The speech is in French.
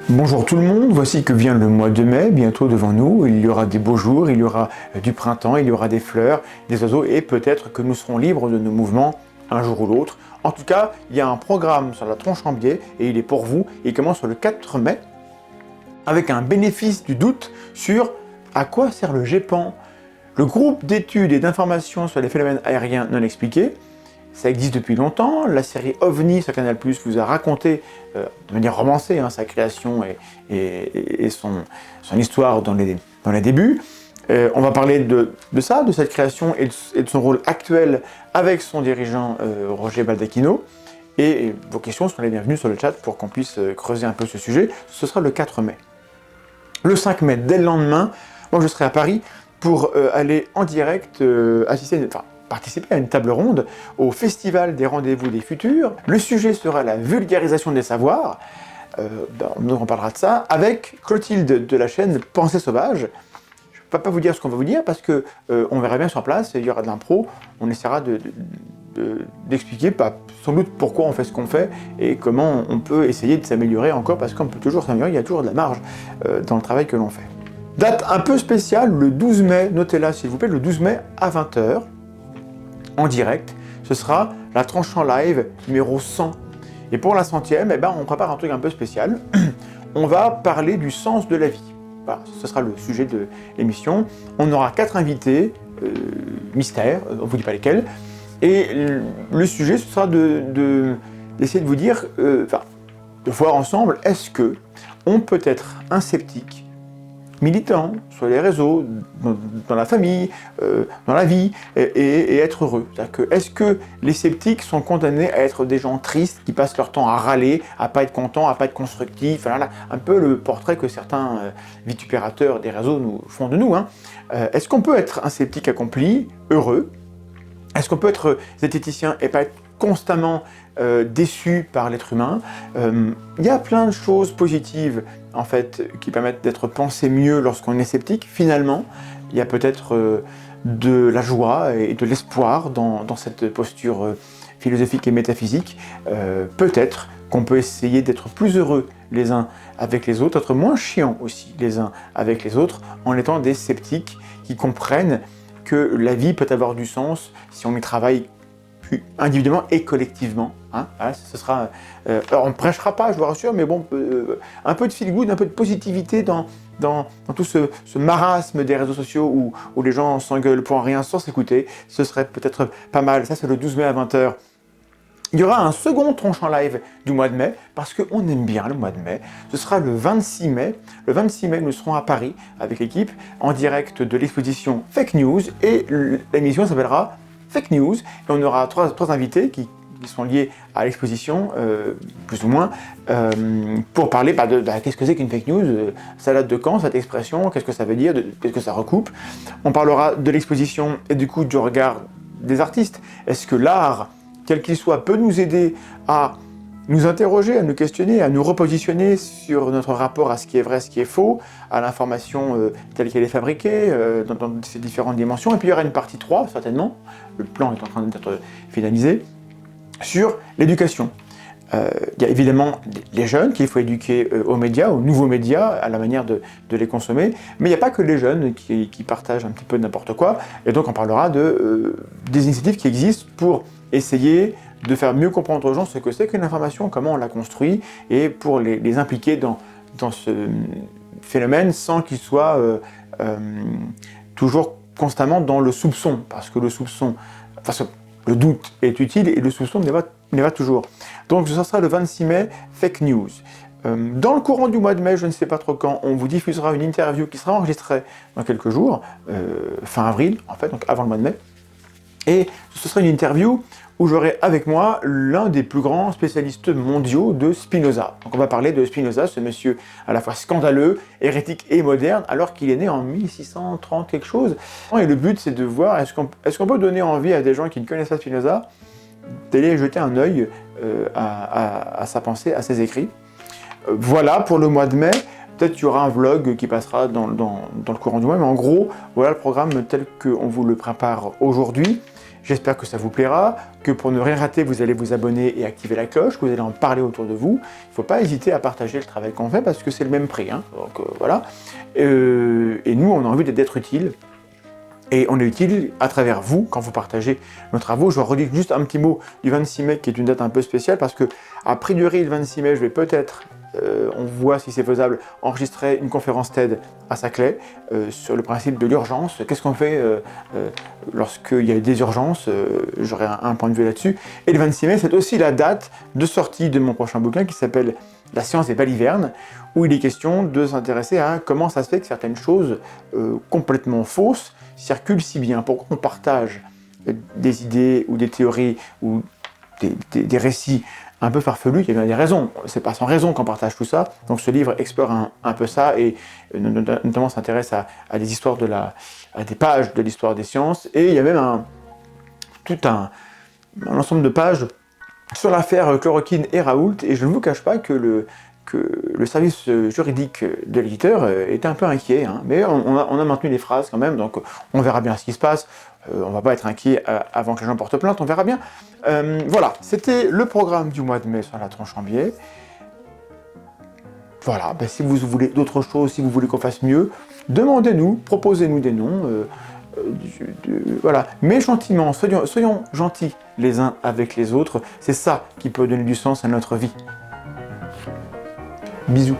Bonjour tout le monde, voici que vient le mois de mai, bientôt devant nous. Il y aura des beaux jours, il y aura du printemps, il y aura des fleurs, des oiseaux et peut-être que nous serons libres de nos mouvements un jour ou l'autre. En tout cas, il y a un programme sur la tronche en biais et il est pour vous. Il commence le 4 mai avec un bénéfice du doute sur à quoi sert le GEPAN. Le groupe d'études et d'informations sur les phénomènes aériens non expliqués. Ça existe depuis longtemps, la série OVNI sur Canal+ vous a raconté, de manière romancée, sa création et son histoire dans les débuts. On va parler de ça, de cette création et de son rôle actuel avec son dirigeant Roger Baldacchino. Et vos questions sont les bienvenues sur le chat pour qu'on puisse creuser un peu ce sujet. Ce sera le 4 mai. Le 5 mai, dès le lendemain, moi je serai à Paris pour aller en direct participer à une table ronde au Festival des Rendez-vous des Futurs. Le sujet sera la vulgarisation des savoirs. On en parlera de ça avec Clotilde de la chaîne Pensée Sauvage. Je ne peux pas vous dire ce qu'on va vous dire parce que on verra bien sur place, il y aura de l'impro, on essaiera d'expliquer sans doute pourquoi on fait ce qu'on fait et comment on peut essayer de s'améliorer encore, parce qu'on peut toujours s'améliorer, il y a toujours de la marge dans le travail que l'on fait. Date un peu spéciale, le 12 mai, notez-la s'il vous plaît, le 12 mai à 20h. En direct, ce sera la tranche en live numéro 100. Et pour la 100e, on prépare un truc un peu spécial. On va parler du sens de la vie. Voilà, ce sera le sujet de l'émission. On aura 4 invités, mystères, on ne vous dit pas lesquels. Et le sujet, ce sera d'essayer de vous dire, de voir ensemble, est-ce que on peut être un sceptique militant, sur les réseaux, dans la famille, dans la vie, et être heureux. Est-ce que les sceptiques sont condamnés à être des gens tristes, qui passent leur temps à râler, à pas être contents, à pas être constructifs, voilà, un peu le portrait que certains vitupérateurs des réseaux nous font de nous. Est-ce qu'on peut être un sceptique accompli, heureux? Est-ce qu'on peut être zététicien et pas être constamment déçu par l'être humain? Il y a plein de choses positives en fait qui permettent d'être pensé mieux lorsqu'on est sceptique. Finalement, il y a peut-être de la joie et de l'espoir dans cette posture philosophique et métaphysique. Peut-être qu'on peut essayer d'être plus heureux les uns avec les autres, être moins chiants aussi les uns avec les autres, en étant des sceptiques qui comprennent que la vie peut avoir du sens si on y travaille individuellement et collectivement. Voilà, ce sera, alors on ne prêchera pas, je vous rassure, mais bon, un peu de feel good, un peu de positivité dans tout ce marasme des réseaux sociaux où les gens s'engueulent pour rien sans s'écouter. Ce serait peut-être pas mal. Ça, c'est le 12 mai à 20h. Il y aura un second tranche en live du mois de mai, parce qu'on aime bien le mois de mai. Ce sera le 26 mai. Le 26 mai, nous serons à Paris avec l'équipe, en direct de l'exposition Fake News, et l'émission s'appellera Fake News, et on aura trois invités qui sont liés à l'exposition, plus ou moins, pour parler de qu'est-ce que c'est qu'une fake news, ça date de quand, cette expression, qu'est-ce que ça veut dire, qu'est-ce que ça recoupe. On parlera de l'exposition et du coup du regard des artistes. Est-ce que l'art, quel qu'il soit, peut nous aider à nous interroger, à nous questionner, à nous repositionner sur notre rapport à ce qui est vrai, ce qui est faux, à l'information telle qu'elle est fabriquée, dans ces différentes dimensions. Et puis il y aura une partie 3, certainement, le plan est en train d'être finalisé, sur l'éducation. Il y a évidemment les jeunes qu'il faut éduquer aux médias, aux nouveaux médias, à la manière de les consommer, mais il n'y a pas que les jeunes qui partagent un petit peu n'importe quoi, et donc on parlera des initiatives qui existent pour essayer de faire mieux comprendre aux gens ce que c'est qu'une information, comment on la construit, et pour les impliquer dans ce phénomène sans qu'ils soient toujours constamment dans le soupçon, parce que le doute est utile et le soupçon n'est pas toujours. Donc ce sera le 26 mai, Fake News. Dans le courant du mois de mai, je ne sais pas trop quand, on vous diffusera une interview qui sera enregistrée dans quelques jours, fin avril en fait, donc avant le mois de mai. Et ce sera une interview où j'aurai avec moi l'un des plus grands spécialistes mondiaux de Spinoza. Donc on va parler de Spinoza, ce monsieur à la fois scandaleux, hérétique et moderne, alors qu'il est né en 1630 quelque chose. Et le but c'est de voir, est-ce qu'on peut donner envie à des gens qui ne connaissent pas Spinoza d'aller jeter un œil à sa pensée, à ses écrits. Voilà pour le mois de mai. Peut-être qu'il y aura un vlog qui passera dans le courant du mois, mais en gros, voilà le programme tel qu'on vous le prépare aujourd'hui. J'espère que ça vous plaira, que pour ne rien rater, vous allez vous abonner et activer la cloche, que vous allez en parler autour de vous. Il ne faut pas hésiter à partager le travail qu'on fait parce que c'est le même prix. Hein. Donc voilà. Et nous, on a envie d'être utile. Et on est utile à travers vous quand vous partagez nos travaux. Je redis juste un petit mot du 26 mai qui est une date un peu spéciale parce que a priori le 26 mai je vais peut-être, on voit si c'est faisable, enregistrer une conférence TED à Saclay sur le principe de l'urgence. Qu'est-ce qu'on fait lorsqu'il y a des urgences? J'aurai un point de vue là-dessus. Et le 26 mai c'est aussi la date de sortie de mon prochain bouquin qui s'appelle La science des balivernes, où il est question de s'intéresser à comment ça se fait que certaines choses complètement fausses circulent si bien. Pourquoi on partage des idées ou des théories ou des récits un peu farfelus? Il y a bien des raisons. C'est pas sans raison qu'on partage tout ça. Donc ce livre explore un peu ça et notamment s'intéresse à des histoires à des pages de l'histoire des sciences. Et il y a même tout un ensemble de pages sur l'affaire Chloroquine et Raoult. Et je ne vous cache pas que le service juridique de l'éditeur était un peu inquiet, hein. Mais on a maintenu les phrases quand même, donc on verra bien ce qui se passe. On va pas être inquiet avant que les gens portent plainte, on verra bien. Voilà, c'était le programme du mois de mai sur la tronche en biais. Voilà, ben, si vous voulez d'autres choses, si vous voulez qu'on fasse mieux, demandez-nous, proposez-nous des noms. Voilà, mais gentiment, soyons gentils les uns avec les autres, c'est ça qui peut donner du sens à notre vie. Bisous.